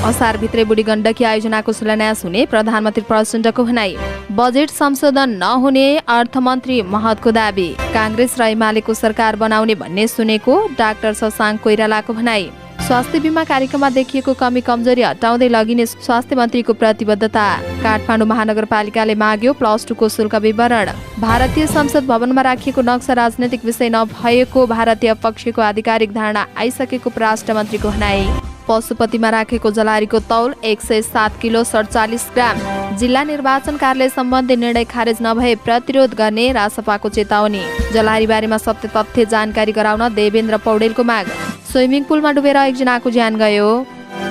असारभित्रै बुढी गण्डकी आयोजनाको शिलान्यास हुने प्रधानमन्त्री प्रचण्डको भनाई। बजेट संशोधन नहुने अर्थमन्त्री महतको दाबी। कांग्रेस र एमालेको सरकार बनाउने भन्ने सुनेको डाक्टर शशाङ्क कोइरालाको भनाई। स्वास्थ्य बीमा कार्यक्रममा देखिएको कमी कमजोरी हटाउँदै लगिने स्वास्थ्य मन्त्रीको प्रतिबद्धता। काठमाडौँ महानगरपालिकाले माग्यो +2 शुल्क विवरण। भारतीय संसद भवनमा राखिएको नक्सा राजनैतिक विषय नभएको भारतीय पक्षको आधिकारिक धारणा आइसकेको परराष्ट्रमन्त्रीको भनाई। पशुपतिमा राखेको जलहारीको तौल 107 किलो 47 ग्राम। जिल्ला निर्वाचन कार्यालय सम्बन्धी निर्णय खारेज नभए प्रतिरोध गर्ने रासपाको चेतावनी। जलहारी बारेमा सत्य तथ्य जानकारी गराउन देवेन्द्र पौडेलको माग। स्विमिङ पुलमा डुबेर एकजनाको ज्यान गयो।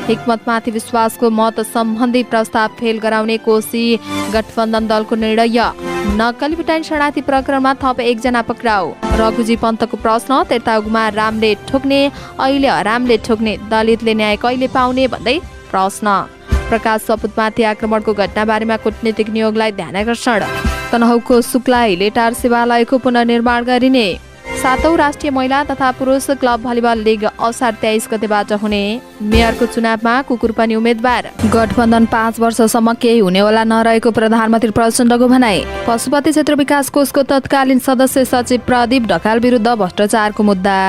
हिक्मतमाथि विश्वासको मत सम्बन्धी प्रस्ताव फेल गराउने कोशी गठबन्धन दलको निर्णय। नक्कली भुटानी शरणार्थी प्रकरणमा थप एकजना पक्राउ। रघुजी पन्तको प्रश्न तेर्ताउमा रामले ठोक्ने अहिले हरामले ठोक्ने दलितले न्याय कहिले पाउने भन्दै प्रश्न। प्रकाश सपुतमाथि आक्रमणको घटनाबारेमा कूटनीतिक नियोगलाई ध्यानकर्षण। तनहुको शुक्ला हिलेटार सेवालयको पुनर्निर्माण गरिने। 7औं राष्ट्रिय महिला तथा पुरुष क्लब भलिबल लिग असार 23 गतेबाट हुने। मेयरको चुनावमा कुकुर पनि उम्मेद्वार। गठबन्धन 5 वर्षसम्म केही हुनेवाला नरहेको प्रधानमन्त्री प्रचण्डको भनाई। पशुपति क्षेत्र विकास कोषको तत्कालीन सदस्य सचिव प्रदीप ढकाल विरुद्ध भ्रष्टाचारको मुद्दा।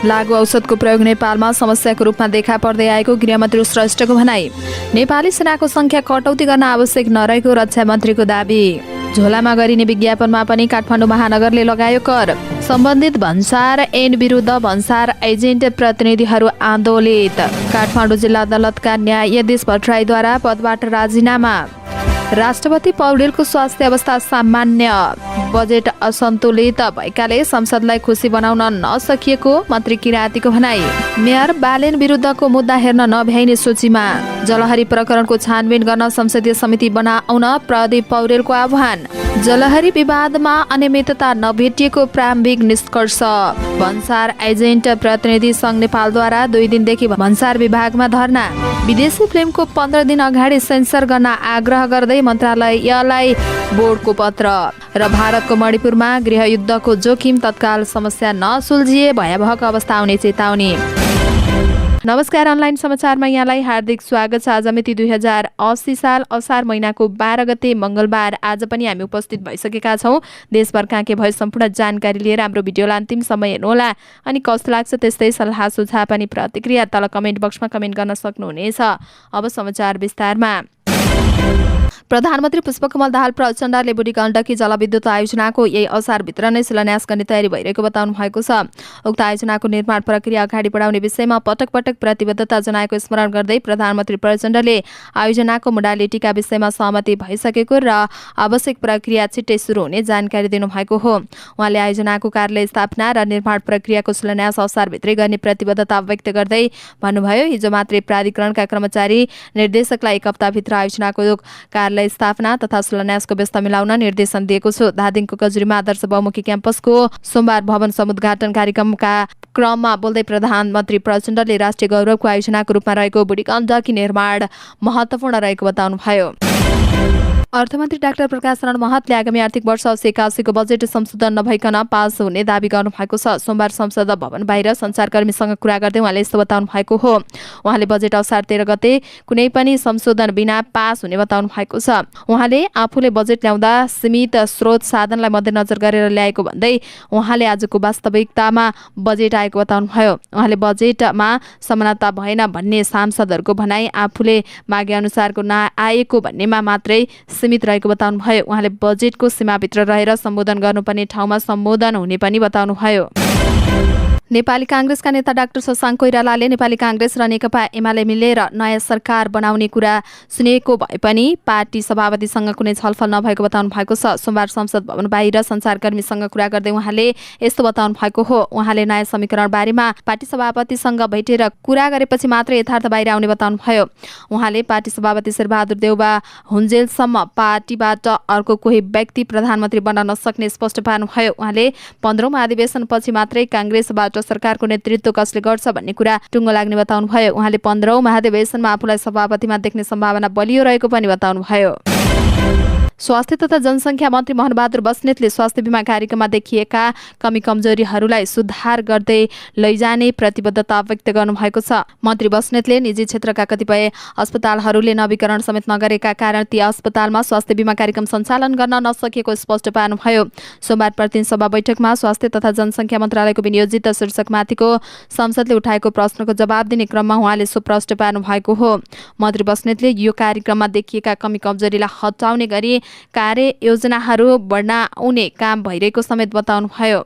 लागु औषधको प्रयोग नेपालमा समस्याको रूपमा देखा पर्दै आएको गृहमन्त्री श्रेष्ठको भनाई। नेपाली सेनाको संख्या कटौती गर्न आवश्यक नरहेको रक्षा मन्त्रीको दाबी। झोलामा गरिने विज्ञापनमा पनि काठमाडौँ महानगरले लगायो कर। सम्बन्धित भन्सार ऐन विरुद्ध भन्सार एजेन्ट प्रतिनिधिहरू आन्दोलित। काठमाडौँ जिल्ला अदालतका न्यायाधीश भट्टराईद्वारा पदबाट राजीनामा। राष्ट्रपति पौडेलको स्वास्थ्य अवस्था सामान्य। बजेट असन्तुलित भएकाले संसदलाई खुसी बनाउन नसकिएको मन्त्री किराँतीको भनाई। मेयर बालेन विरुद्धको मुद्दा हेर्न नभ्याइने सूचीमा। जलहरी प्रकरणको छानबिन गर्न संसदीय समिति बनाउन प्रदीप पौडेलको आह्वान। जलहरी विवादमा अनियमितता नभेटिएको प्रारम्भिक निष्कर्ष। भन्सार एजेन्ट प्रतिनिधि सङ्घ नेपालद्वारा 2 दिनदेखि भन्सार विभागमा धरना। विदेशी फिल्मको 15 दिन अगाडि सेन्सर गर्न आग्रह गर्दै मन्त्रालयलाई बोर्डको पत्र। र भारतको मणिपुरमा गृहयुद्धको जोखिम तत्काल समस्या नसुल्झिए भयावह अवस्था आउने चेतावनी। नमस्कार, अनलाइन समाचारमा यहाँलाई हार्दिक स्वागत छ। आज मिति 2080 साल असार महिनाको 12 गते मंगलबार। आज पनि हामी उपस्थित भइसकेका छौँ। देशभरका के भए सम्पूर्ण जानकारी लिएर हाम्रो भिडियोलाई अन्तिमसम्म हेर्नुहोला। अनि कस्तो लाग्छ त्यस्तै सल्लाह सुझाव पनि प्रतिक्रिया तल कमेन्ट बक्समा कमेन्ट गर्न सक्नुहुनेछ। अब समाचार विस्तारमा। प्रधानमन्त्री पुष्पकमल दाहाल प्रचण्डले बुढी गण्डकी जलविद्युत आयोजनाको यही असारभित्र नै शिलान्यास गर्ने तयारी भइरहेको बताउनु भएको छ। उक्त आयोजनाको निर्माण प्रक्रिया अगाडि बढाउने विषयमा पटक पटक प्रतिबद्धता जनाएको स्मरण गर्दै प्रधानमन्त्री प्रचण्डले आयोजनाको मोडालिटीका विषयमा सहमति भइसकेको र आवश्यक प्रक्रिया छिट्टै सुरु हुने जानकारी दिनुभएको हो। उहाँले आयोजनाको कार्यालय स्थापना र निर्माण प्रक्रियाको शिलान्यास असारभित्रै गर्ने प्रतिबद्धता व्यक्त गर्दै भन्नुभयो, हिजो मात्रै प्राधिकरणका कर्मचारी निर्देशकलाई 1 हप्ताभित्र आयोजनाको कार्यालय स्थापना तथा शिलान्यासको व्यवस्था मिलाउन निर्देशन दिएको छु। धादिङको गजुरीमा आदर्श बहुमुखी क्याम्पसको सोमबार भवन समुद्घाटन कार्यक्रमका क्रममा बोल्दै प्रधानमन्त्री प्रचण्डले राष्ट्रिय गौरवको आयोजनाको रूपमा रहेको बुढी गण्डकी निर्माण महत्त्वपूर्ण रहेको बताउनुभयो। अर्थमन्त्री डाक्टर प्रकाश शरण महतले आगामी आर्थिक वर्ष 80-81 को बजेट संशोधन नभइकन पास हुने दावी गर्नु भएको छ। सोमबार संसद भवन बाहिर सञ्चारकर्मीसँग कुरा गर्दै उहाँले यस्तो बताउनु भएको हो। उहाँले बजेट असार 13 गते कुनै पनि संशोधन बिना पास हुने बताउनु भएको छ। उहाँले आफूले बजेट ल्याउँदा सीमित स्रोत साधनलाई मध्यनजर गरेर ल्याएको भन्दै उहाँले आजको वास्तविकतामा बजेट आएको बताउनुभयो। उहाँले बजेटमा समानता भएन भन्ने सांसदहरूको भनाई आफूले मागे अनुसारको नआएको भन्नेमा मात्रै सीमित रहेको बताउनुभयो। उहाँले बजेटको सीमाभित्र रहेर सम्बोधन गर्नुपर्ने ठाउँमा सम्बोधन हुने पनि बताउनुभयो। नेपाली कांग्रेसका नेता डाक्टर शशाङ्क कोइरालाले नेपाली कांग्रेस र नेकपा एमाले मिलेर नयाँ सरकार बनाउने कुरा सुनेको भए पनि पार्टी सभापतिसँग कुनै छलफल नभएको बताउनु भएको छ। सोमबार संसद भवन बाहिर सञ्चारकर्मीसँग कुरा गर्दै उहाँले यस्तो बताउनु भएको हो। उहाँले नयाँ समीकरण बारेमा पार्टी सभापतिसँग भेटेर कुरा गरेपछि मात्र यथार्थ बाहिर आउने बताउनुभयो। उहाँले पार्टी सभापति शेरबहादुर देउवा हुन्जेलसम्म पार्टीबाट अर्को कोही व्यक्ति प्रधानमन्त्री बन्न नसक्ने स्पष्ट पार्नुभयो। उहाँले 15औं महाधिवेशन पछि मात्रै कांग्रेसबाट सरकारको नेतृत्व कसले गर्छ भन्ने कुरा टुङ्गो लाग्ने बताउनुभयो। उहाँले 15औं महाधिवेशनमा आफूलाई सभापतिमा देख्ने सम्भावना बलियो रहेको पनि बताउनुभयो। स्वास्थ्य तथा जनसङ्ख्या मन्त्री मोहनबहादुर बस्नेतले स्वास्थ्य बीमा कार्यक्रममा देखिएका कमी कमजोरीहरूलाई सुधार गर्दै लैजाने प्रतिबद्धता व्यक्त गर्नुभएको छ। मन्त्री बस्नेतले निजी क्षेत्रका कतिपय अस्पतालहरूले नवीकरण समेत नगरेका कारण ती अस्पतालमा स्वास्थ्य बीमा कार्यक्रम सञ्चालन गर्न नसकेको स्पष्ट पार्नुभयो। सोमबार प्रतिनिधि सभा बैठकमा स्वास्थ्य तथा जनसङ्ख्या मन्त्रालयको विनियोजित शीर्षकमाथिको संसदले उठाएको प्रश्नको जवाब दिने क्रममा उहाँले सो प्रश्न पार्नु भएको हो। मन्त्री बस्नेतले यो कार्यक्रममा देखिएका कमी कमजोरीलाई हटाउने गरी कार्ययोजनाहरू बनाउने काम भइरहेको समेत बताउनुभयो।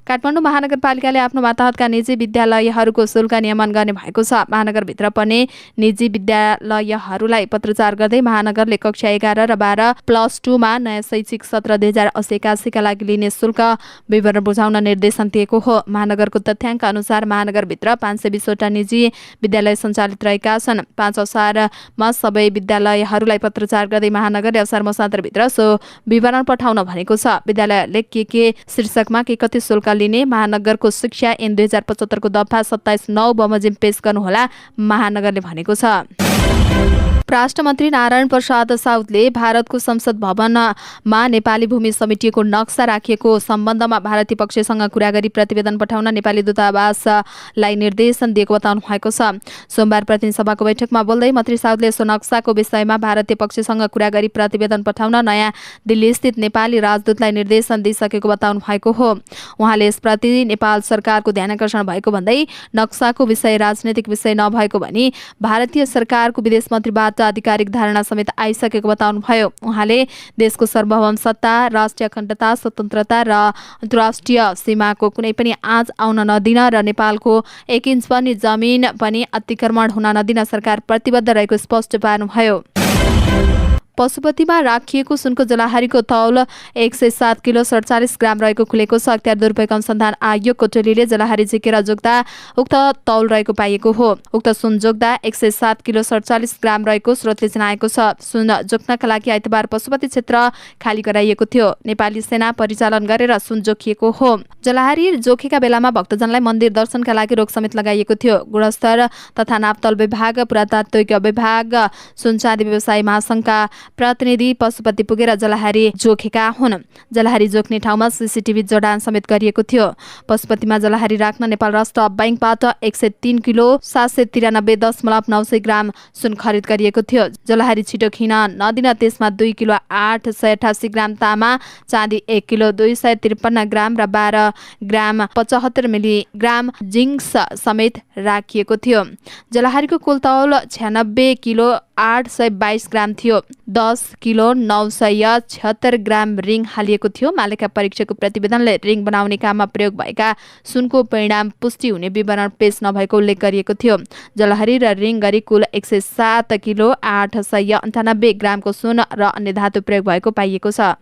काठमाडौँ महानगरपालिकाले आफ्नो मातहतका निजी विद्यालयहरूको शुल्क नियमन गर्ने भएको छ। महानगरभित्र पर्ने निजी विद्यालयहरूलाई पत्रचार गर्दै महानगरले कक्षा 11 र 12 प्लस 2 मा नयाँ शैक्षिक सत्र 2080-81 का लागि लिने शुल्क विवरण बुझाउन निर्देशन दिएको हो। महानगरको तथ्याङ्क अनुसार महानगरभित्र 520 वटा निजी विद्यालय सञ्चालित रहेका छन्। 5 असारमा सबै विद्यालयहरूलाई पत्रचार गर्दै महानगरले असार मसान्तरभित्र सो विवरण पठाउन भनेको छ। विद्यालयहरूले के शीर्षकमा के कति शुल्क लिने महानगरको शिक्षा ऐन 2075 को दफा 27(9) बमोजिम पेश गर्नुहोला महानगरले भनेको छ। राष्ट्र मन्त्री नारायण प्रसाद साउदले भारतको संसद भवनमा नेपाली भूमि समेटिएको नक्सा राखिएको सम्बन्धमा भारतीय पक्षसँग कुरा गरी प्रतिवेदन पठाउन नेपाली दूतावासलाई निर्देशन दिएको बताउनु भएको छ। सोमबार प्रतिनिधि सभाको बैठकमा बोल्दै मन्त्री साउदले सो नक्साको विषयमा भारतीय पक्षसँग कुरा गरी प्रतिवेदन पठाउन नयाँ दिल्ली स्थित नेपाली राजदूतलाई निर्देशन दिइसकेको बताउनु भएको हो। उहाँले यसप्रति नेपाल सरकारको ध्यानकर्षण भएको भन्दै नक्साको विषय राजनैतिक विषय नभएको भनी भारतीय सरकारको विदेश मन्त्रीबाट आधिकारिक धारणा समेत आइसकेको बताउनुभयो। उहाँले देशको सार्वभौम सत्ता, राष्ट्रिय अखण्डता, स्वतन्त्रता र अन्तर्राष्ट्रिय सीमाको कुनै पनि आँच आउन नदिन र नेपालको 1 इन्च पनि जमिन पनि अतिक्रमण हुन नदिन सरकार प्रतिबद्ध रहेको स्पष्ट पार्नुभयो। पशुपतिमा राखिएको सुनको जलाहारीको तौल 107 किलो 47 ग्राम रहेको खुलेको छ। अख्तियार दुरुपयोग अनुसन्धान आयोगको टोलीले जलाहारी झिकेर जोग्दा उक्त तौल रहेको पाइएको हो। उक्त सुन जोग्दा 107 किलो 47 ग्राम रहेको स्रोतले जनाएको छ। सुन जोख्नका लागि आइतबार पशुपति क्षेत्र खाली गराइएको थियो। नेपाली सेना परिचालन गरेर सुन जोखिएको हो। जलाहारी जोखेका बेलामा भक्तजनलाई मन्दिर दर्शनका लागि रोक समेत लगाइएको थियो। गुणस्तर तथा नापतोल विभाग, पुरातात्विक विभाग, सुनचाँदी व्यवसायी महासङ्घका प्रतिनिधि पशुपति पुगेर जलाहारी जोखेका हुन्। जलाहारी जोख्ने ठाउँमा सीसीटीभी जडान समेत गरिएको थियो। पशुपतिमा जलाहारी राख्न नेपाल राष्ट्र बैंकबाट 103 किलो 793.900 ग्राम सुन खरिद गरिएको थियो। जलाहारी छिटो खिन नदिन त्यसमा 2 किलो 888 ग्राम तामा, चाँदी 1 किलो 253 ग्राम र 12 ग्राम 75 मिलिग्राम जिङ्क समेत राखिएको थियो। जलाहारीको कुल तौल 96 किलो 822 ग्राम थियो। 10 किलो 976 ग्राम रिङ हालिएको थियो। मालिका परीक्षकको प्रतिवेदनले रिङ बनाउने काममा प्रयोग भएका सुनको परिणाम पुष्टि हुने विवरण पेश नभएको उल्लेख गरिएको थियो। जलाहारी र रिङ गरी कुल 107 किलो 898 ग्रामको सुन र अन्य धातु प्रयोग भएको पाइएको छ।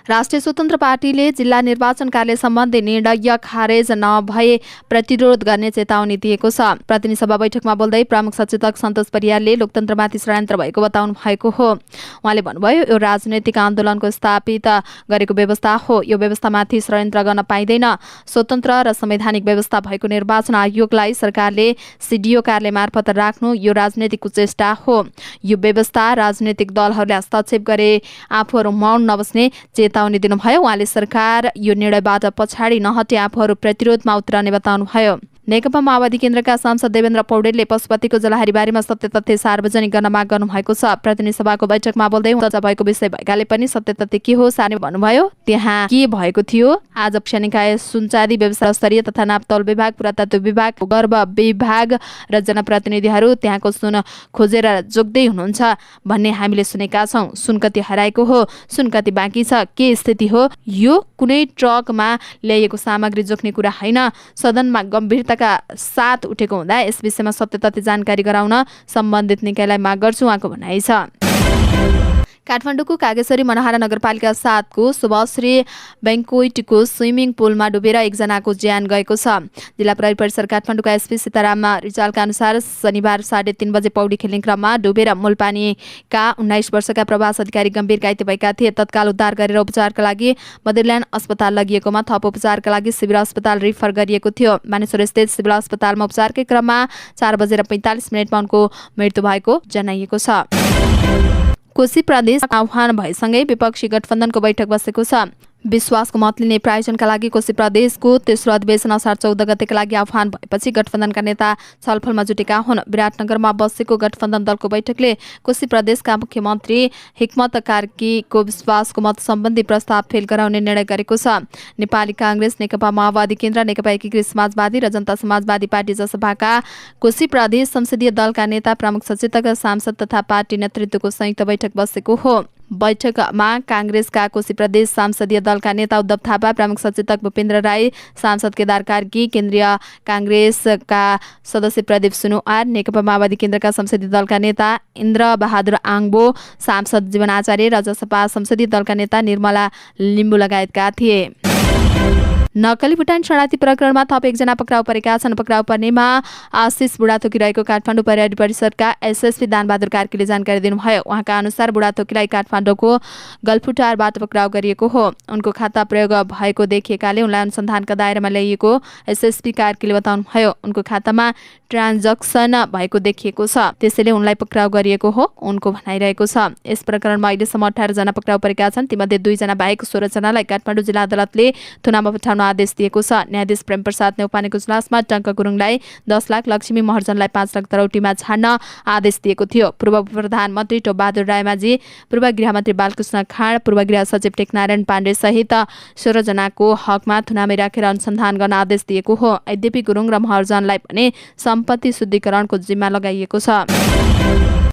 राष्ट्रिय स्वतन्त्र पार्टीले जिल्ला निर्वाचन कार्यालय सम्बन्धी निर्णय खारेज नभए प्रतिरोध गर्ने चेतावनी दिएको छ। प्रतिनिधि सभा बैठकमा बोल्दै प्रमुख सचेतक सन्तोष परियारले लोकतन्त्रमाथि षड्यन्त्र भएको बताउनु भएको हो। उहाँले भन्नुभयो, यो राजनैतिक आन्दोलनको स्थापित गरेको व्यवस्था हो। यो व्यवस्थामाथि षड्यन्त्र गर्न पाइँदैन। स्वतन्त्र र संवैधानिक व्यवस्था भएको निर्वाचन आयोगलाई सरकारले सिडिओ कार्यालय मार्फत राख्नु यो राजनैतिक कुचेष्टा हो। यो व्यवस्था राजनैतिक दलहरूले हस्तक्षेप गरे आफूहरू मौन नबस्ने चेतावनी दिनुभयो। उहाँले सरकार यो निर्णयबाट पछाडि नहटे आफूहरू प्रतिरोधमा उत्रने बताउनुभयो। नेकपा माओवादी केन्द्रका सांसद देवेन्द्र पौडेलले पशुपतिको जलाहारी बारेमा सत्य तथ्य सार्वजनिक गर्न माग गर्नुभएको छ। प्रतिनिधि सभाको बैठकमा बोल्दै चर्चा भएको विषय भएकाले पनि सत्य तथ्य के हो सार्ने भन्नुभयो। त्यहाँ के भएको थियो? आज निकाय सुनचाँदी व्यवसाय स्तरीय तथा नापतौल विभाग, पुरातत्व विभाग, गर्भ विभाग र जनप्रतिनिधिहरू त्यहाँको सुन खोजेर जोग्दै हुनुहुन्छ भन्ने हामीले सुनेका छौँ। सुन कति हराएको हो, सुन कति बाँकी छ, के स्थिति हो, यो कुनै ट्रकमा ल्याइएको सामग्री जोख्ने कुरा होइन। सदनमा गम्भीरता का साथ उठेको हुँदा यस विषयमा सत्य तथ्य जानकारी गराउन सम्बन्धित निकायलाई माग गर्छु, उहाँको भनाइ छ। काठमाडौँको कागेश्वरी मनोहरा नगरपालिका 7 को शुभश्री बैंक्वेटको स्विमिङ पुलमा डुबेर एकजनाको ज्यान गएको छ। जिल्ला प्रहरी परिसर काठमाडौँका एसपी सीताराम रिजालका अनुसार शनिबार 3:30 बजे पौडी खेल्ने क्रममा डुबेर मूलपानीका 19 वर्षका प्रवास अधिकारी गम्भीर घाइते भएका थिए। तत्काल उद्धार गरेर उपचारका लागि बदरल्यान्ड अस्पताल लगिएकोमा थप उपचारका लागि सिभिल अस्पताल रिफर गरिएको थियो। मानेश्वर स्थित सिभिल अस्पतालमा उपचारकै क्रममा 4:45 उनको मृत्यु भएको जनाइएको छ। कोशी प्रदेश आह्वान भएसँगै विपक्षी गठबन्धनको बैठक बसेको छ। विश्वासको मत लिने प्रायोजनका लागि कोशी प्रदेशको तेस्रो अधिवेशन असार 14 गतेका लागि आह्वान भएपछि गठबन्धनका नेता छलफलमा जुटेका हुन्। विराटनगरमा बसेको गठबन्धन दलको बैठकले कोशी प्रदेशका मुख्यमन्त्री हिक्मत कार्कीको विश्वासको मत सम्बन्धी प्रस्ताव फेल गराउने निर्णय गरेको छ। नेपाली काङ्ग्रेस, नेकपा माओवादी केन्द्र, नेकपा एकीकृत समाजवादी र जनता समाजवादी पार्टी जसपाका कोशी प्रदेश संसदीय दलका नेता, प्रमुख सचेतक, सांसद तथा पार्टी नेतृत्वको संयुक्त बैठक बसेको हो। बैठकमा काङ्ग्रेसका कोशी प्रदेश संसदीय दलका नेता उद्धव थापा, प्रमुख सचेतक भूपेन्द्र राई, सांसद केदार कार्की, केन्द्रीय काङ्ग्रेसका सदस्य प्रदीप सुनुवार, नेकपा माओवादी केन्द्रका संसदीय दलका नेता इन्द्र बहादुर आङबो, सांसद जीवन आचार्य र जसपा संसदीय दलका नेता निर्मला लिम्बू लगायतका थिए। नक्कली भुटान शरणार्थी प्रकरणमा थप एकजना पक्राउ परेका छन्। पक्राउ पर्नेमा आशिष बुढाथोकी रहेको काठमाडौँ प्रहरी परिषदका एसएसपी दानबहादुर कार्कीले जानकारी दिनुभयो। उहाँका अनुसार बुढाथोकीलाई काठमाडौँको गल्फुटारबाट पक्राउ गरिएको हो। उनको खाता प्रयोग भएको देखिएकाले उनलाई अनुसन्धानका दायरामा ल्याइएको एसएसपी कार्कीले बताउनुभयो। उनको खातामा ट्रान्जक्सन भएको देखिएको छ, त्यसैले उनलाई पक्राउ गरिएको हो उनको भनाइरहेको छ। यस प्रकरणमा अहिलेसम्म 18 जना पक्राउ परेका छन्। तीमध्ये 2 जना बाहेक 16 जनालाई काठमाडौँ जिल्ला अदालतले थुनामा पठाउन आदेश दिएको छ। न्यायाधीश प्रेमप्रसाद नेउपानेको इजलासमा टङ्क गुरुङलाई 10 लाख, लक्ष्मी महर्जनलाई 5 लाख तरौटीमा छाड्न आदेश दिएको थियो। पूर्व प्रधानमन्त्री टोपबहादुर रायमाझी, पूर्व गृहमन्त्री बालकृष्ण खाँड, पूर्व गृह सचिव टेकनारायण पाण्डे सहित 16 जनाको हकमा थुनामै राखेर अनुसन्धान गर्न आदेश दिएको हो। यद्यपि गुरुङ र महर्जनलाई पनि सम्पत्ति शुद्धिकरणको जिम्मा लगाइएको छ।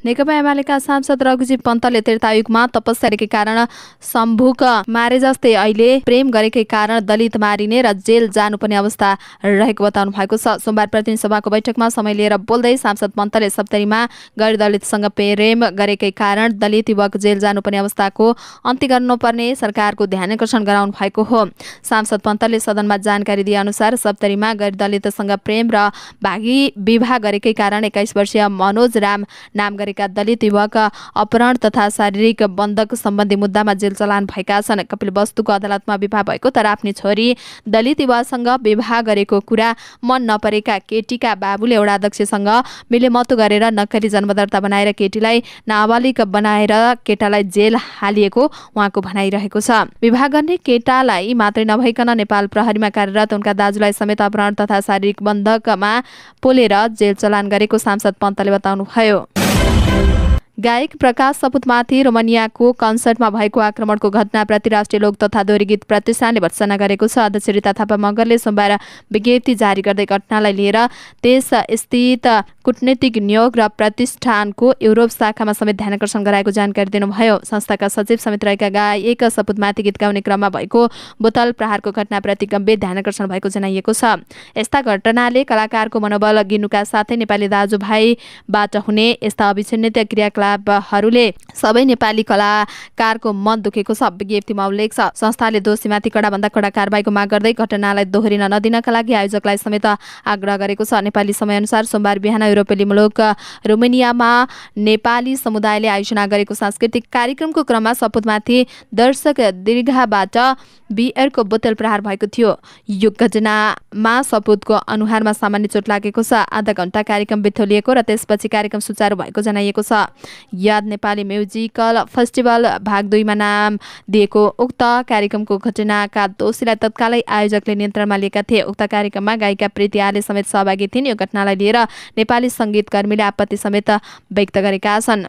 नेकपा एमालेका सांसद रघुजी पन्तले त्रेतायुगमा तपस्या गरेकै कारण सम्भुक मारे जस्तै अहिले प्रेम गरेकै कारण दलित मारिने र जेल जानुपर्ने अवस्था रहेको बताउनु भएको छ। सोमबार प्रतिनिधि सभाको बैठकमा समय लिएर बोल्दै सांसद पन्तले सप्तरीमा गैर दलितसँग प्रेम गरेकै कारण दलित युवक जेल जानुपर्ने अवस्थाको अन्त्य गर्नुपर्ने सरकारको ध्यान आकर्षण गराउनु भएको हो। सांसद पन्तले सदनमा जानकारी दिए अनुसार सप्तरीमा गैर दलितसँग प्रेम र भागी विवाह गरेकै कारण 21 वर्षीय मनोज राम नाम दलित युवक अपहरण तथा शारीरिक बन्धक सम्बन्धी मुद्दामा जेल चलान भएका छन्। कपिलवस्तुको अदालतमा विवाह भएको तर आफ्नी छोरी दलित युवासँग विवाह गरेको कुरा मन नपरेका केटीका बाबुले एउटा अध्यक्षसँग मिलेमतो गरेर नक्कली जन्मदर्ता बनाएर केटीलाई नाबालिग बनाएर केटालाई जेल हालिएको उहाँको भनाइरहेको छ। विवाह गर्ने केटालाई मात्रै नभइकन नेपाल प्रहरीमा कार्यरत उनका दाजुलाई समेत अपहरण तथा शारीरिक बन्धकमा पोलेर जेल चलान गरेको सांसद पन्तले बताउनुभयो। गायक प्रकाश सपुतमाथि रोमानियाको कन्सर्टमा भएको आक्रमणको घटनाप्रति राष्ट्रिय लोक तथा दोहोरी गीत प्रतिष्ठानले भर्त्सना गरेको छ। अध्यक्ष रिता थापा मगरले सोमबार विज्ञप्ति जारी गर्दै घटनालाई लिएर त्यस स्थित कूटनीतिक नियोग र प्रतिष्ठानको युरोप शाखामा समेत ध्यान आकर्षण गराएको जानकारी दिनुभयो। संस्थाका सचिव समेत रहेका गायक सपुतमाथि गीत गाउने क्रममा भएको बोतल प्रहारको घटनाप्रति गम्भीर ध्यान आकर्षण भएको जनाइएको छ। यस्ता घटनाले कलाकारको मनोबल गिर्नुका साथै नेपाली दाजुभाइबाट हुने यस्ता अविच्छिन्नित क्रियाकलापहरूले सबै नेपाली कलाकारको मन दुखेको छ। विज्ञप्तिमा उल्लेख छ, संस्थाले दोषीमाथि कडाभन्दा कडा कारबाहीको माग गर्दै घटनालाई दोहोरिन नदिनका लागि आयोजकलाई समेत आग्रह गरेको छ। नेपाली समयअनुसार सोमबार बिहान युरोपेली मुलुक रोमानियामा नेपाली समुदायले आयोजना गरेको सांस्कृतिक कार्यक्रमको क्रममा सपुतमाथि दर्शक दीर्घाबाट बियरको बोतल प्रहार भएको थियो। यो घटनामा सपुतको अनुहारमा सामान्य चोट लागेको छ। आधा घण्टा कार्यक्रम बिथोलिएको र त्यसपछि कार्यक्रम सुचारू भएको जनाइएको छ। याद नेपाली म्युजिकल फेस्टिभल भाग 2 मा नाम दिएको उक्त कार्यक्रमको घटनाका दोषीलाई तत्कालै आयोजकले नियन्त्रणमा लिएका थिए। उक्त कार्यक्रममा गायिका प्रीति आले समेत सहभागी थिइन्। यो घटनालाई लिएर नेपाली सङ्गीतकर्मीले आपत्ति समेत व्यक्त गरेका छन्।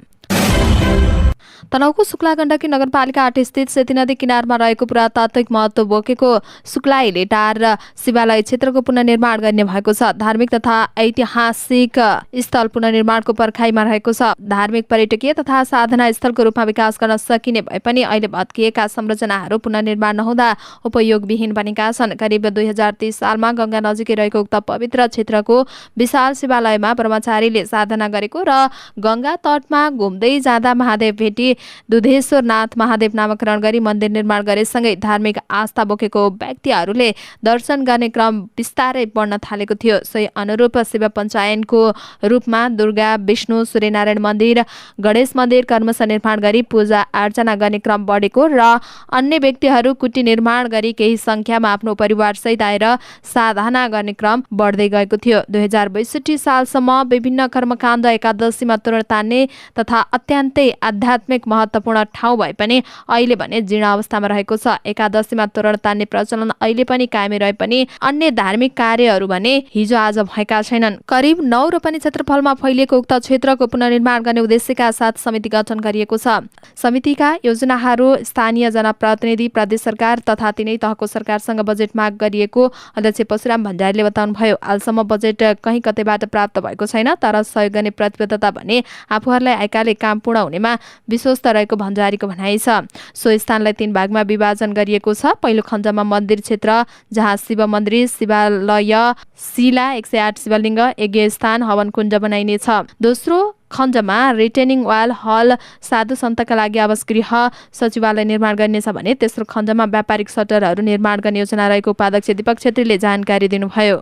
तनहुँको शुक्ला गण्डकी नगरपालिका 8 स्थित सेती नदी किनारमा रहेको पुरातात्विक महत्त्व बोकेको शुक्लाहिले टार शिवालय क्षेत्रको पुनर्निर्माण गर्ने भएको छ। धार्मिक तथा ऐतिहासिक स्थल पुनर्निर्माणको पर्खाइमा रहेको छ। धार्मिक, पर्यटकीय तथा साधना स्थलको रूपमा विकास गर्न सकिने भए पनि अहिले भत्किएका संरचनाहरू पुनर्निर्माण नहुँदा उपयोगविहीन बनेका छन्। करिब 2030 सालमा गङ्गा नजिकै रहेको उक्त पवित्र क्षेत्रको विशाल शिवालयमा ब्रह्मचारीले साधना गरेको र गङ्गा तटमा घुम्दै जाँदा महादेव भेटी दुधेश्वरनाथ महादेव नामकरण गरी मन्दिर निर्माण गरेसँगै धार्मिक आस्था बोकेको व्यक्तिहरूले दर्शन गर्ने क्रम बिस्तारै बढ्न थालेको थियो। सोही अनुरूप शिव पञ्चायनको रूपमा दुर्गा, विष्णु, सूर्यनारायण मन्दिर, गणेश मन्दिर क्रमशः निर्माण गरी पूजा आर्चना गर्ने क्रम बढेको र अन्य व्यक्तिहरू कुटी निर्माण गरी केही सङ्ख्यामा आफ्नो परिवारसहित आएर साधना गर्ने क्रम बढ्दै गएको थियो। 2062 सालसम्म विभिन्न कर्मकाण्ड एकादशीमा तुरण तान्ने तथा अत्यन्तै आध्यात्मिक आध्यात्मिक महत्त्वपूर्ण ठाउँ भए पनि अहिले भने जीर्ण अवस्थामा रहेको छ। एकादशीमा तोरण तान्ने प्रचलन अहिले पनि कायमै रहे पनि अन्य धार्मिक कार्यहरू भने हिजो आज भएका छैनन्। करिब 9 रोपनी क्षेत्रफलमा फैलिएको उक्त क्षेत्रको पुनर्निर्माण गर्ने उद्देश्यका साथ समिति गठन गरिएको छ। समितिका योजनाहरू स्थानीय जनप्रतिनिधि, प्रदेश सरकार तथा तिनै तहको सरकारसँग बजेट माग गरिएको अध्यक्ष परशुराम भण्डारीले बताउनुभयो। हालसम्म बजेट कहीँ कतैबाट प्राप्त भएको छैन, तर सहयोग गर्ने प्रतिबद्धता भने आफूहरूलाई आएकाले काम पूर्ण हुनेमा विश्वस्त रहेको भण्डारीको भनाइ छ। सो स्थानलाई 3 भागमा विभाजन गरिएको छ। पहिलो खण्डमा मन्दिर क्षेत्र, जहाँ शिव मन्दिर, शिवालय, शिला, 108 शिवलिङ्ग, यज्ञ स्थान, हवन कुण्ड बनाइनेछ। दोस्रो खण्डमा रिटेनिङ वाल, हल, साधु सन्तका लागि आवास गृह, सचिवालय निर्माण गरिनेछ भने तेस्रो खण्डमा व्यापारिक सटरहरू निर्माण गर्ने योजना रहेको उपाध्यक्ष दीपक छेत्रीले जानकारी दिनुभयो।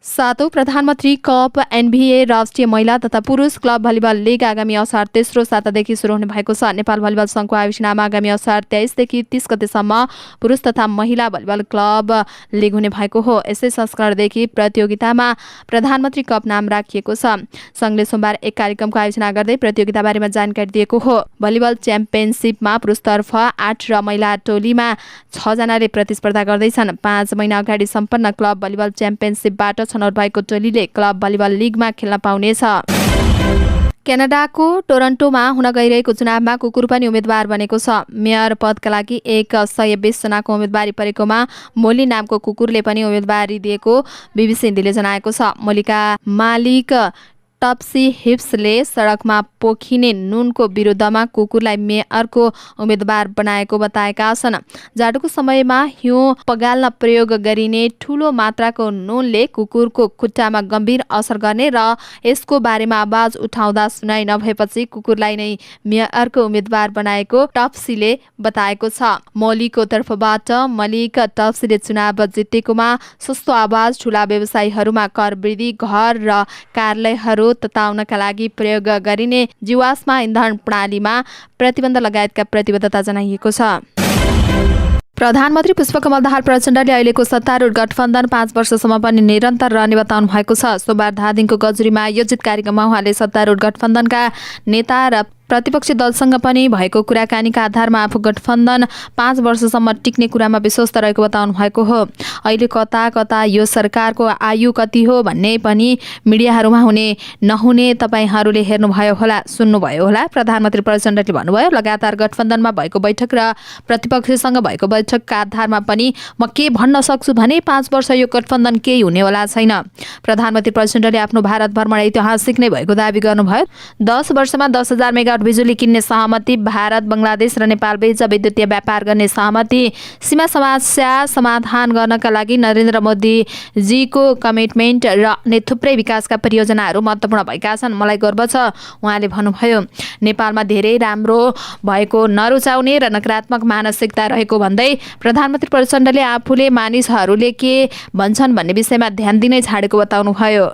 7औं प्रधानमन्त्री कप एनभीए राष्ट्रिय महिला तथा पुरुष क्लब भलिबल लिग आगामी असार तेस्रो सातादेखि सुरु हुने भएको छ। नेपाल भलिबल सङ्घको आयोजनामा आगामी असार 23 देखि 30 गतेसम्म पुरुष तथा महिला भलिबल क्लब लिग हुने भएको हो। यसै संस्करणदेखि प्रतियोगितामा प्रधानमन्त्री कप नाम राखिएको छ। सङ्घले सोमबार एक कार्यक्रमको आयोजना गर्दै प्रतियोगिता बारेमा जानकारी दिएको हो। भलिबल च्याम्पियनसिपमा पुरुषतर्फ 8 र महिला टोलीमा 6 जनाले प्रतिस्पर्धा गर्दैछन्। 5 महिना अगाडि सम्पन्न क्लब भलिबल च्याम्पियनसिपबाट छनौट भएको टोलीले क्लब भलिबल लिगमा खेल्न पाउनेछ। क्यानाडाको टोरन्टोमा हुन गइरहेको चुनावमा कुकुर पनि उम्मेद्वार बनेको छ। मेयर पदका लागि 120 जनाको उम्मेदवारी परेकोमा मोली नामको कुकुरले पनि उम्मेदवारी दिएको बीबीसी हिन्दीले जनाएको छ। मोलीका मालिक टप्सी हिप्सले सडकमा पोखिने नुनको विरुद्धमा कुकुरलाई मेयरको उम्मेदवार बनाएको बताएका छन्। जाडोको समयमा हिउँ पगाल्न प्रयोग गरिने ठूलो मात्राको नुनले कुकुरको खुट्टामा गम्भीर असर गर्ने र यसको बारेमा आवाज उठाउँदा सुनाइ नभएपछि कुकुरलाई नै मेयरको उम्मेदवार बनाएको टप्सीले बताएको छ। मोलीको तर्फबाट मलिक टप्सीले चुनाव जितेकोमा सस्तो आवाज, ठूला व्यवसायीहरूमा कर वृद्धि, घर र कार्यालयहरू तताउनका लागि प्रयोग गरिने जीवाश्म इन्धन प्रणालीमा प्रतिबन्ध लगायतका प्रतिबद्धता जनाइएको छ। प्रधानमन्त्री पुष्पकमल दाहाल प्रचण्डले अहिलेको सत्तारूढ गठबन्धन 5 वर्षसम्म पनि निरन्तर रहने बताउनु भएको छ। सोमबार धादिङको गजुरीमा आयोजित कार्यक्रममा उहाँले सत्तारूढ गठबन्धनका नेता र प्रतिपक्षी दलसँग पनि भएको कुराकानीका आधारमा आफू गठबन्धन 5 वर्षसम्म टिक्ने कुरामा विश्वस्त रहेको बताउनु भएको हो। अहिले कता कता यो सरकारको आयु कति हो भन्ने पनि मिडियाहरूमा हुने नहुने तपाईँहरूले हेर्नुभयो होला, सुन्नुभयो होला। प्रधानमन्त्री प्रचण्डले भन्नुभयो, लगातार गठबन्धनमा भएको बैठक र प्रतिपक्षसँग भएको बैठकका आधारमा पनि म के भन्न सक्छु भने 5 वर्ष यो गठबन्धन केही हुनेवाला छैन। प्रधानमन्त्री प्रचण्डले आफ्नो भारत भ्रमण ऐतिहासिक नै भएको दावी गर्नुभयो। 10 वर्षमा 10,000 मेगावाट बिजुली किन्ने सहमति, भारत, बङ्गलादेश र नेपाल बीच विद्युतीय व्यापार गर्ने सहमति, सीमा समस्या समाधान गर्नका लागि नरेन्द्र मोदीजीको कमिटमेन्ट र अन्य थुप्रै विकासका परियोजनाहरू महत्त्वपूर्ण भएका छन्। मलाई गर्व छ, उहाँले भन्नुभयो। नेपालमा धेरै राम्रो भएको नरुचाउने र नकारात्मक मानसिकता रहेको भन्दै प्रधानमन्त्री प्रचण्डले आफूले मानिसहरूले के भन्छन् भन्ने विषयमा ध्यान दिनै छाडेको बताउनुभयो।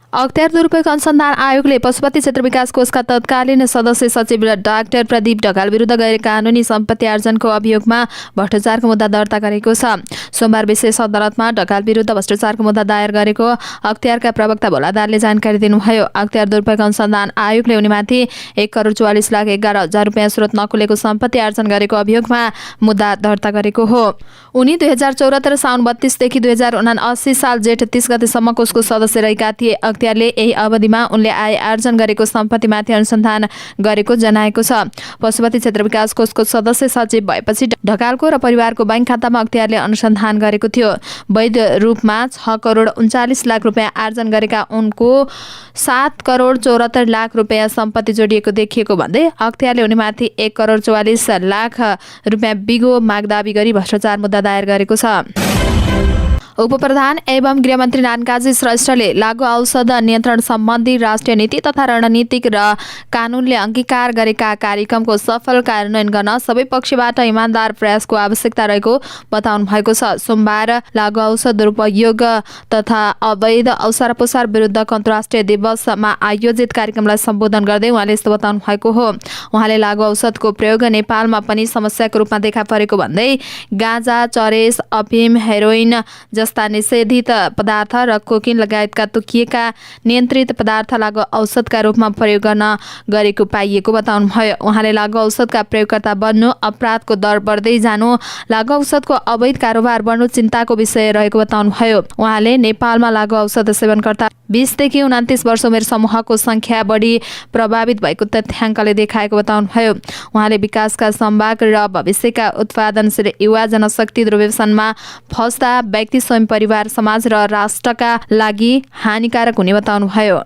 अख्तियार दुरुपयोग अनुसन्धान आयोगले पशुपति क्षेत्र विकास कोषका तत्कालीन सदस्य सचिव डाक्टर प्रदीप ढकाल विरुद्ध गैर कानुनी सम्पत्ति आर्जनको अभियोगमा भ्रष्टाचारको मुद्दा दर्ता गरेको छ। सोमबार विशेष अदालतमा ढकाल विरुद्ध भ्रष्टाचारको मुद्दा दायर गरेको अख्तियारका प्रवक्ता भोलादारले जानकारी दिनुभयो। अख्तियार दुरुपयोग अनुसन्धान आयोगले उनीमाथि 1,44,11,000 रुपियाँ स्रोत नखुलेको सम्पत्ति आर्जन गरेको अभियोगमा मुद्दा दर्ता गरेको हो। उनी 2074 साउन 32 देखि 2079 साल जेठ 30 गतेसम्म कोषको सदस्य रहेका थिए। अख्तियारले यही अवधिमा उनले आय आर्जन गरेको सम्पत्तिमाथि अनुसन्धान गरेको जनाएको छ। पशुपति क्षेत्र विकास कोषको सदस्य सचिव भएपछि ढकालको र परिवारको बैंक खातामा अख्तियारले अनुसन्धान गरेको थियो। वैध रूपमा 6,39,00,000 रुपियाँ आर्जन गरेका उनको 7,74,00,000 रुपियाँ सम्पत्ति जोडिएको देखिएको भन्दै अख्तियारले उनीमाथि 1,44,00,000 रुपियाँ बिगो माग दाबी गरी भ्रष्टाचार मुद्दा दायर गरेको छ। उपप्रधान एवं गृहमन्त्री नारायण श्रेष्ठले लागू औषध नियन्त्रण सम्बन्धी राष्ट्रिय नीति तथा रणनीतिक र कानूनले अंगीकार गरेका कार्यक्रमको सफल कार्यान्वयन गर्न सबै पक्षबाट इमानदार प्रयासको आवश्यकता रहेको बताउनु भएको छ। सोमबार लागू औषध दुरुपयोग तथा अवैध औषध प्रसार विरुद्ध अन्तर्राष्ट्रिय दिवसमा आयोजित कार्यक्रमलाई सम्बोधन गर्दै उहाँले यस्तो बताउनु भएको हो। उहाँले लागू औषधको प्रयोग नेपालमा पनि समस्याको रूपमा देखा परेको भन्दै गाँजा, चरेस, अफिम, हेरोइन जस्ता निषेधित पदार्थ र कोकिन लगायतका तोकिएका नियन्त्रित पदार्थ लागू औषधका रूपमा प्रयोग गर्न गरेको पाइएको बताउनुभयो। उहाँले लागू औषधका प्रयोगकर्ता बन्नु, अपराधको दर बढ्दै जानु, लागू औषधको अवैध कारोबार बढ्नु चिन्ताको विषय रहेको बताउनुभयो। उहाँले नेपालमा लागू औषध सेवनकर्ता 20 देखि 29 वर्ष उमेर समूहको संख्या बढी प्रभावित भएको तथ्याङ्कले देखाएको बताउनुभयो। उहाँले विकासका सम्भाग र भविष्यका उत्पादनशील युवा जनशक्ति दुर्व्यसनमा फस्दा व्यक्ति, स्वयं, परिवार, समाज र राष्ट्रका लागि हानिकारक हुने बताउनुभयो।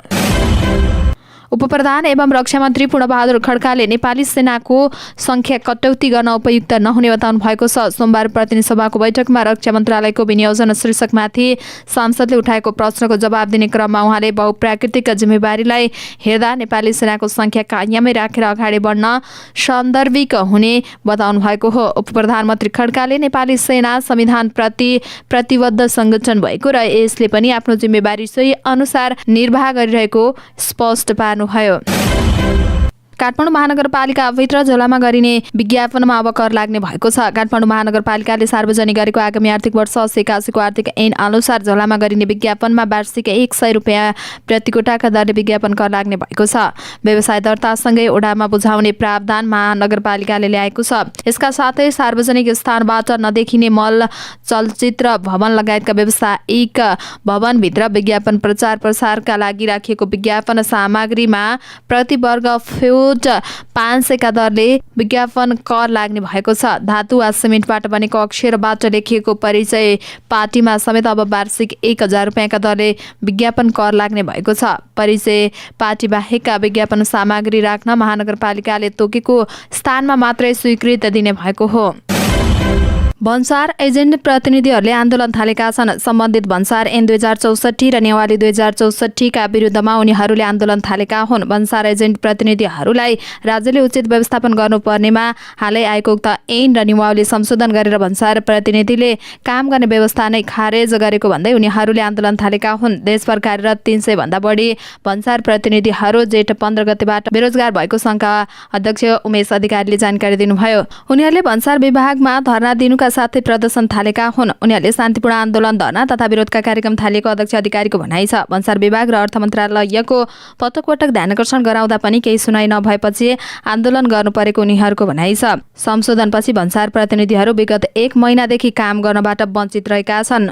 उपप्रधान एवं रक्षा मन्त्री पूर्णबहादुर खड्काले नेपाली सेनाको संख्या कटौती गर्न उपयुक्त नहुने बताउनु भएको छ। सोमबार प्रतिनिधि सभाको बैठकमा रक्षा मन्त्रालयको विनियोजन शीर्षकमाथि सांसदले उठाएको प्रश्नको जवाब दिने क्रममा उहाँले बहुप्राकृतिक जिम्मेवारीलाई हेर्दा नेपाली सेनाको संख्या कायमै राखेर अगाडि बढ्न सान्दर्भिक हुने बताउनु भएको हो। उपप्रधानमन्त्री खड्काले नेपाली सेना संविधानप्रति प्रतिबद्ध संगठन भएको र यसले पनि आफ्नो जिम्मेवारी सोही अनुसार निर्वाह गरिरहेको स्पष्ट पार्नु भयो। काठमाडौँ महानगरपालिकाभित्र झोलामा गरिने विज्ञापनमा अब कर लाग्ने भएको छ। काठमाडौँ महानगरपालिकाले सार्वजनिक गरेको आगामी आर्थिक वर्ष 80-81 को आर्थिक ऐन अनुसार झोलामा गरिने विज्ञापनमा वार्षिक 100 रुपियाँ प्रतिकोटाका दरले विज्ञापन कर लाग्ने भएको छ। व्यवसाय दर्तासँगै ओडामा बुझाउने प्रावधान महानगरपालिकाले ल्याएको छ। यसका साथै सार्वजनिक स्थानबाट नदेखिने मल, चलचित्र भवन लगायतका व्यावसायिक भवनभित्र विज्ञापन प्रचार प्रसारका लागि राखिएको विज्ञापन सामग्रीमा प्रति वर्ग फुट 500 का दरले विज्ञापन कर लाग्ने भएको छ। धातु वा सिमेन्टबाट बनेको अक्षरबाट लेखिएको परिचय पाटीमा समेत अब वार्षिक 1000 रुपियाँका दरले विज्ञापन कर लाग्ने भएको छ। परिचय पाटी बाहेकका विज्ञापन सामग्री राख्न महानगरपालिकाले तोकेको स्थानमा मात्रै स्वीकृति दिने भएको हो। भन्सार एजेन्ट प्रतिनिधिहरूले आन्दोलन थालेका छन्। सम्बन्धित भन्सार ऐन 2064 र नेवाली 2064 का विरुद्धमा उनीहरूले आन्दोलन थालेका हुन्। भन्सार एजेन्ट प्रतिनिधिहरूलाई राज्यले उचित व्यवस्थापन गर्नुपर्नेमा हालै आएको उक्त ऐन र नियमावली संशोधन गरेर भन्सार प्रतिनिधिले काम गर्ने व्यवस्था नै खारेज गरेको भन्दै उनीहरूले आन्दोलन थालेका हुन्। देशभर कार्यरत 300 भन्दा बढी भन्सार प्रतिनिधिहरू जेठ 15 गतेबाट बेरोजगार भएको संघका अध्यक्ष उमेश अधिकारीले जानकारी दिनुभयो। उनीहरूले भन्सार विभागमा धरना दिनुका साथै प्रदर्शन थालेका हुन्। उनीहरूले शान्तिपूर्ण आन्दोलन, धरना तथा विरोधका कार्यक्रम थालेको अध्यक्ष अधिकारीको भनाइ छ। भन्सार विभाग र अर्थ मन्त्रालयको पटक पटक ध्यानकर्षण गराउँदा पनि केही सुनाइ नभएपछि आन्दोलन गर्नु परेको उनीहरूको भनाइ छ। संशोधनपछि भन्सार प्रतिनिधिहरू विगत 1 महिनादेखि काम गर्नबाट वञ्चित रहेका छन्।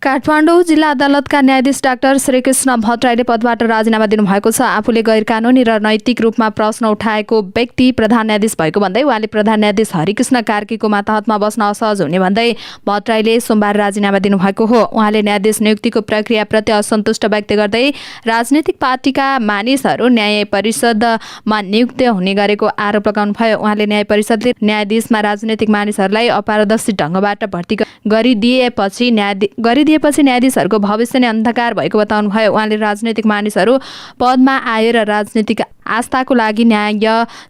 काठमाडौँ जिल्ला अदालतका न्यायाधीश डाक्टर श्रीकृष्ण भट्टराईले पदबाट राजीनामा दिनुभएको छ। आफूले गैर कानुनी र नैतिक रूपमा प्रश्न उठाएको व्यक्ति प्रधान न्यायाधीश भएको भन्दै उहाँले प्रधान न्यायाधीश हरिकृष्ण कार्कीको मातहतमा बस्न असहज हुने भन्दै भट्टराईले सोमबार राजीनामा दिनुभएको हो। उहाँले न्यायाधीश नियुक्तिको प्रक्रियाप्रति असन्तुष्ट व्यक्त गर्दै राजनीतिक पार्टीका मानिसहरू न्याय परिषदमा नियुक्त हुने गरेको आरोप लगाउनुभयो। उहाँले न्याय परिषदले न्यायाधीशमा राजनीतिक मानिसहरूलाई अपारदर्शी ढङ्गबाट भर्ती गरिदिएपछि न्यायाधीशहरूको भविष्य नै अन्धकार भएको बताउनुभयो। उहाँले राजनीतिक मानिसहरू पदमा आए र राजनीतिक आस्थाको लागि न्याय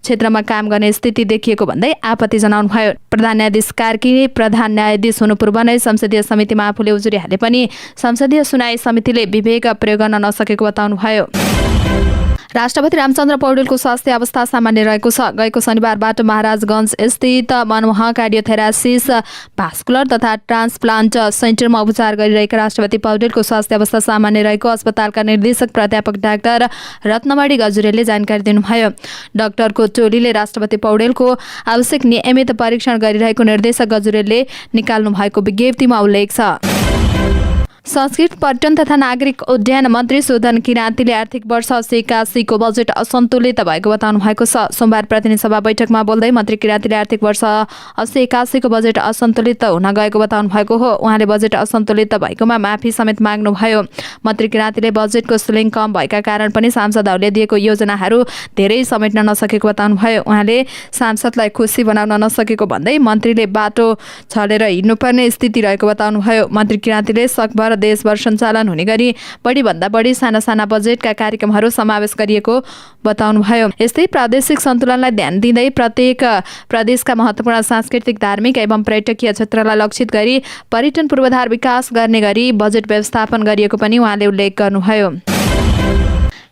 क्षेत्रमा काम गर्ने स्थिति देखिएको भन्दै आपत्ति जनाउनुभयो। प्रधान न्यायाधीश कार्की प्रधान न्यायाधीश हुनु पूर्व नै संसदीय समितिमा आफूले उजुरी हाले पनि संसदीय सुनाई समितिले विवेक प्रयोग गर्न नसकेको बताउनुभयो। राष्ट्रपति रामचन्द्र पौडेलको स्वास्थ्य अवस्था सामान्य रहेको छ। गएको शनिबारबाट महाराजगञ्ज स्थित मनमोहन कार्डियोथेरासिस भास्कुलर तथा ट्रान्सप्लान्ट सेन्टरमा उपचार गरिरहेका राष्ट्रपति पौडेलको स्वास्थ्य अवस्था सामान्य रहेको अस्पतालका निर्देशक प्राध्यापक डाक्टर रत्नमणि गजुरेलले जानकारी दिनुभयो। डाक्टरको टोलीले राष्ट्रपति पौडेलको आवश्यक नियमित परीक्षण गरिरहेको निर्देशक गजुरेलले निकाल्नु भएको विज्ञप्तिमा उल्लेख छ। संस्कृत पर्यटन तथा नागरिक उड्डयन मन्त्री सुदन किराँतीले आर्थिक वर्ष 80-81 को बजेट असन्तुलित भएको बताउनु भएको छ। सोमबार प्रतिनिधि सभा बैठकमा बोल्दै मन्त्री किराँतीले आर्थिक वर्ष 80-81 को बजेट असन्तुलित हुन गएको बताउनु भएको हो। उहाँले बजेट असन्तुलित भएकोमा माफी समेत माग्नुभयो। मन्त्री किराँतीले बजेटको सिलिङ कम भएका कारण पनि सांसदहरूले दिएको योजनाहरू धेरै समेट्न नसकेको बताउनुभयो। उहाँले सांसदलाई खुसी बनाउन नसकेको भन्दै मन्त्रीले बाटो छलेर हिँड्नुपर्ने स्थिति रहेको बताउनुभयो। मन्त्री किराँतीले सकभर देशभर सञ्चालन हुने गरी बढीभन्दा बढी साना साना बजेटका कार्यक्रमहरू समावेश गरिएको बताउनुभयो। यस्तै प्रादेशिक सन्तुलनलाई ध्यान दिँदै प्रत्येक प्रदेशका महत्त्वपूर्ण सांस्कृतिक, धार्मिक एवं पर्यटकीय क्षेत्रलाई लक्षित गरी पर्यटन पूर्वाधार विकास गर्ने गरी बजेट व्यवस्थापन गरिएको पनि उहाँले उल्लेख गर्नुभयो।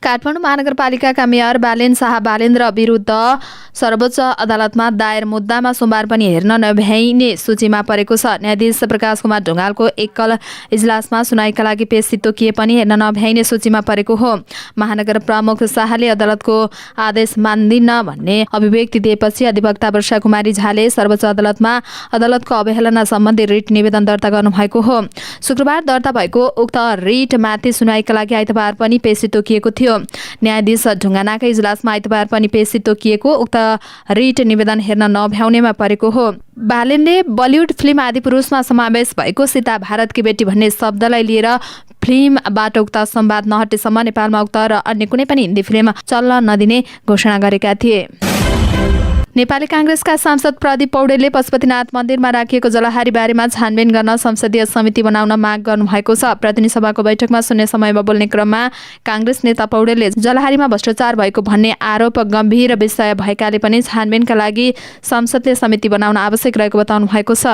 काठमाडौँ महानगरपालिकाका मेयर बालेन शाह बालेन्द्र विरुद्ध सर्वोच्च अदालतमा दायर मुद्दामा सोमबार पनि हेर्न नभ्याइने सूचीमा परेको छ। न्यायाधीश प्रकाश कुमार ढुङ्गालको एकल इजलासमा सुनाइका लागि पेशी तोकिए पनि हेर्न नभ्याइने सूचीमा परेको हो। महानगर प्रमुख शाहले अदालतको आदेश मान्दिन भन्ने अभिव्यक्ति दिएपछि अधिवक्ता वर्षा कुमारी झाले सर्वोच्च अदालतमा अदालतको अवहेलना सम्बन्धी रिट निवेदन दर्ता गर्नुभएको हो। शुक्रबार दर्ता भएको उक्त रिटमाथि सुनाइका लागि आइतबार पनि पेशी तोकिएको थियो। न्यायाधीश ढुङ्गानाकै इजलासमा आइतबार पनि पेशी तोकिएको उक्त रिट निवेदन हेर्न नभ्याउनेमा परेको हो। बालेनले बलिउड फिल्म आदिपुरुषमा समावेश भएको सीता भारतकी बेटी भन्ने शब्दलाई लिएर फिल्मबाट उक्त संवाद नहटेसम्म नेपालमा उक्त र अन्य कुनै पनि हिन्दी फिल्म चल्न नदिने घोषणा गरेका थिए। नेपाली कांग्रेसका सांसद प्रदीप पौडेलले पशुपतिनाथ मन्दिरमा राखिएको जलहारी बारेमा छानबिन गर्न संसदीय समिति बनाउन माग गर्नुभएको छ। प्रतिनिधि सभाको बैठकमा शून्य समयमा बोल्ने क्रममा कांग्रेस नेता पौडेलले जलहारीमा भ्रष्टाचार भएको भन्ने आरोप गम्भीर विषय भएकाले पनि छानबिनका लागि संसदले समिति बनाउन आवश्यक रहेको बताउनु भएको छ।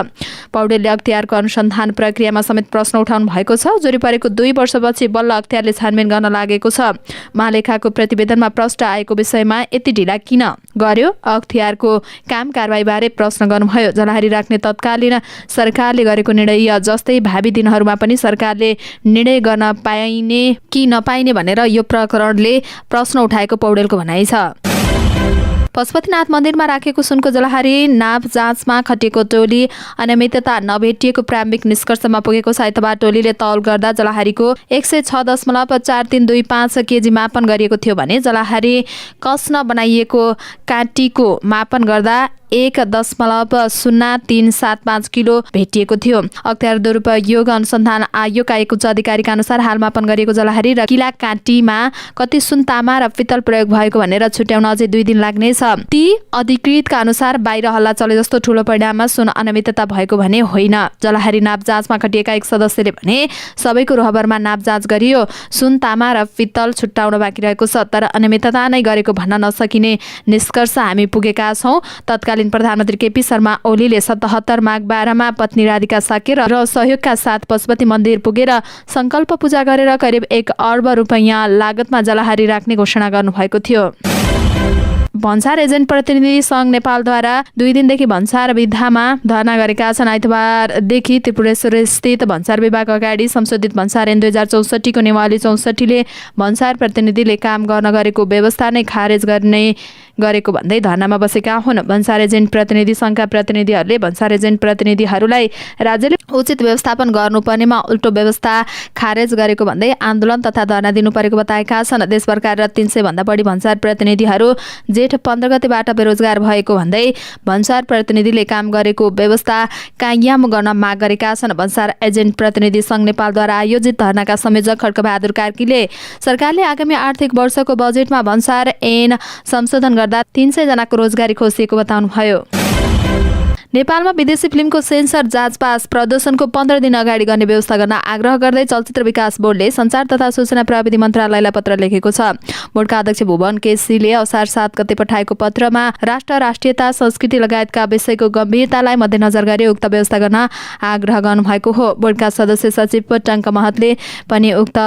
पौडेलले अख्तियारको अनुसन्धान प्रक्रियामा समेत प्रश्न उठाउनु भएको छ। जोरी परेको 2 वर्षपछि बल्ल अख्तियारले छानबिन गर्न लागेको छ। महालेखाको प्रतिवेदनमा प्रश्न आएको विषयमा यति ढिला किन गर्यो? अख्तियारको काम कारबाहीबारे प्रश्न गर्नुभयो। जलहारी राख्ने तत्कालीन सरकारले गरेको निर्णय जस्तै भावी दिनहरूमा पनि सरकारले निर्णय गर्न पाइने कि नपाइने भनेर यो प्रकरणले प्रश्न उठाएको पौडेलको भनाइ छ। पशुपतिनाथ मन्दिरमा राखेको सुनको जलहारी नाप जाँचमा खटिएको टोली अनियमितता नभेटिएको प्रारम्भिक निष्कर्षमा पुगेको छ। आइतबार टोलीले तौल गर्दा जलहारीको 106.4325 केजी मापन गरिएको थियो भने जलहारी कस्न बनाइएको काँटीको मापन गर्दा 1.0375 किलो भेटिएको थियो। अख्तियार दुरुपयोग अनुसन्धान आयोगका एक उच्च अधिकारीका अनुसार हाल मापन गरिएको जलहारी र किला काँटीमा कति सुन तामा र पित्तल प्रयोग भएको भनेर छुट्याउन अझै 2 दिन लाग्नेछ। ती अधिकृतका अनुसार बाहिर हल्ला चले जस्तो ठूलो परिणाममा सुन अनियमितता भएको भने होइन। जलहारी नाप जाँचमा खटिएका एक सदस्यले भने सबैको रोहबरमा नाप जाँच गरियो, सुन तामा र पित्तल छुट्याउन बाँकी रहेको छ, तर अनियमितता नै गरेको भन्न नसकिने निष्कर्ष हामी पुगेका छौँ। तत्कालीन प्रधानमन्त्री केपी शर्मा ओलीले 77 माघ 12 मा पत्नी राधिका साके र सहयोगका साथ पशुपति मन्दिर पुगेर संकल्प पूजा गरेर करिब 1 अर्ब रुपैयाँ लागतमा जलहारी राख्ने घोषणा गर्नुभएको थियो। भन्सार एजेन्ट प्रतिनिधि सङ्घ नेपालद्वारा 2 दिनदेखि भन्सार विधामा धरना गरेका छन्। आइतबारदेखि त्रिपुरेश्वर स्थित भन्सार विभाग अगाडि संशोधित भन्सार ऐन 2064 को नियमावली 64ले भन्सार प्रतिनिधिले काम गर्न गरेको व्यवस्था नै खारेज गरेको भन्दै धरनामा बसेका हुन्। भन्सार एजेन्ट प्रतिनिधि सङ्घका प्रतिनिधिहरूले भन्सार एजेन्ट प्रतिनिधिहरूलाई राज्यले उचित व्यवस्थापन गर्नुपर्नेमा उल्टो व्यवस्था खारेज गरेको भन्दै आन्दोलन तथा धरना दिनु परेको बताएका छन्। देशभरका 300 भन्दा बढी भन्सार प्रतिनिधिहरू जेठ 15 गतेबाट बेरोजगार भएको भन्दै भन्सार प्रतिनिधिले काम गरेको व्यवस्था कायम गर्न माग गरेका छन्। भन्सार एजेन्ट प्रतिनिधि सङ्घ नेपालद्वारा आयोजित धरनाका संयोजक खड्कबहादुर कार्कीले सरकारले आगामी आर्थिक वर्षको बजेटमा भन्सार ऐन संशोधन गर्दा 300 जनाको रोजगारी खोजिएको बताउनुभयो। नेपालमा विदेशी फिल्मको सेन्सर जाँच पास प्रदर्शनको 15 दिन अगाडि गर्ने व्यवस्था गर्न आग्रह गर्दै चलचित्र विकास बोर्डले सञ्चार तथा सूचना प्रविधि मन्त्रालयलाई पत्र लेखेको छ। बोर्डका अध्यक्ष भुवन केसीले असार 7 गते पठाएको पत्रमा राष्ट्र, राष्ट्रियता, संस्कृति लगायतका विषयको गम्भीरतालाई मध्यनजर गरी उक्त व्यवस्था गर्न आग्रह गर्नुभएको हो। बोर्डका सदस्य सचिव टङ्क महतले पनि उक्त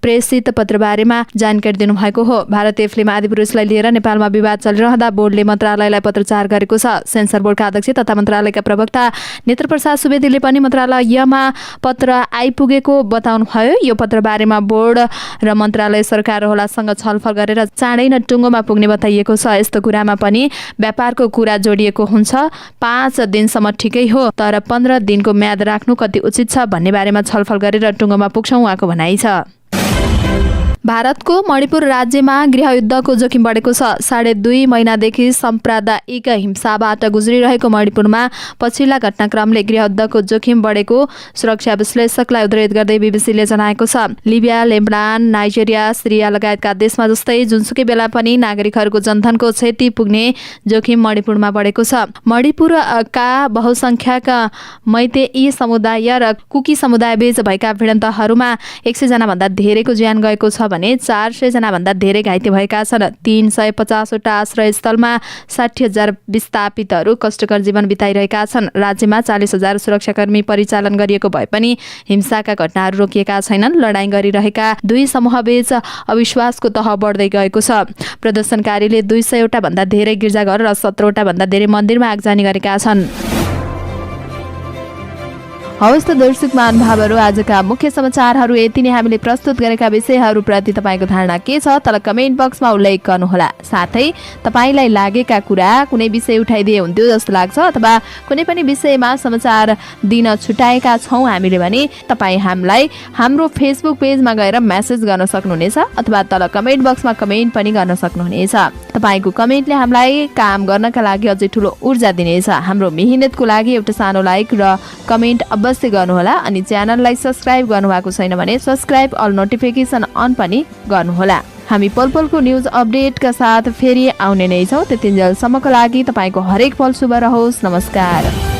प्रेषित पत्रबारेमा जानकारी दिनुभएको हो। भारतीय फिल्म आदिपुरुषलाई लिएर नेपालमा विवाद चलिरहँदा बोर्डले मन्त्रालयलाई पत्रचार गरेको छ। सेन्सर बोर्डका अध्यक्ष तथा मन्त्रालयका प्रवक्ता नेत्रप्रसाद सुवेदीले पनि मन्त्रालयमा पत्र आइपुगेको बताउनुभयो। यो पत्र बारेमा बोर्ड र मन्त्रालय सरकार रोहलासँग छलफल गरेर चाँडै नै टुङ्गोमा पुग्ने बताइएको छ। यस्तो कुरामा पनि व्यापारको कुरा जोडिएको हुन्छ। 5 दिनसम्म ठिकै हो, तर 15 दिनको म्याद राख्नु कति उचित छ भन्ने बारेमा छलफल गरेर टुङ्गोमा पुग्छौँ उहाँको भनाइ छ। भारतको मणिपुर राज्यमा गृहयुद्धको जोखिम बढेको छ। 2.5 महिनादेखि साम्प्रदायिक हिंसाबाट गुज्रिरहेको मणिपुरमा पछिल्ला घटनाक्रमले गृहयुद्धको जोखिम बढेको सुरक्षा विश्लेषकलाई उद्धृत गर्दै बीबीसीले जनाएको छ। लिबिया, लेबनान, नाइजेरिया, सिरिया लगायतका देशमा जस्तै जुनसुकै बेला पनि नागरिकहरूको जनधनको क्षति पुग्ने जोखिम मणिपुरमा बढेको छ। मणिपुरका बहुसंख्यक मैतेई समुदाय र कुकी समुदाय बीच भएका भिडन्तहरूमा 100 जना भन्दा धेरैको ज्यान गएको छ भने 400 जना भन्दा धेरै घाइते भएका छन्। 350 वटा आश्रयस्थलमा 60,000 विस्थापितहरू कष्टकर जीवन बिताइरहेका छन्। राज्यमा 40,000 सुरक्षाकर्मी परिचालन गरिएको भए पनि हिंसाका घटनाहरू रोकिएका छैनन्। लडाईँ गरिरहेका दुई समूहबीच अविश्वासको तह बढ्दै गएको छ। प्रदर्शनकारीले 200 वटा भन्दा धेरै गिर्जाघर र 17 वटा भन्दा धेरै मन्दिरमा आगजनी गरेका छन्। हवस् त दर्शक महानुभावहरू, आजका मुख्य समाचारहरू यति नै। हामीले प्रस्तुत गरेका विषयहरूप्रति तपाईँको धारणा के छ तल कमेन्ट बक्समा उल्लेख गर्नुहोला। साथै तपाईँलाई लागेका कुरा कुनै विषय उठाइदिए हुन्थ्यो जस्तो लाग्छ अथवा कुनै पनि विषयमा समाचार दिन छुटाएका छौँ हामीले भने तपाईँ हामीलाई हाम्रो फेसबुक पेजमा गएर मेसेज गर्न सक्नुहुनेछ अथवा तल कमेन्ट बक्समा कमेन्ट पनि गर्न सक्नुहुनेछ। तपाईँको कमेन्टले हामीलाई काम गर्नका लागि अझै ठुलो ऊर्जा दिनेछ। हाम्रो मेहनतको लागि एउटा सानो लाइक र कमेन्ट अवश्य गर्नुहोला। अनि च्यानललाई सब्स्क्राइब गर्नुभएको छैन भने सब्स्क्राइब अल नोटिफिकेसन अन पनि गर्नुहोला। हामी पलपलको न्युज अपडेटका साथ फेरि आउने नै छौँ। त्यतिन्जेलसम्मको लागि तपाईँको हरेक पल शुभ रहोस्। नमस्कार।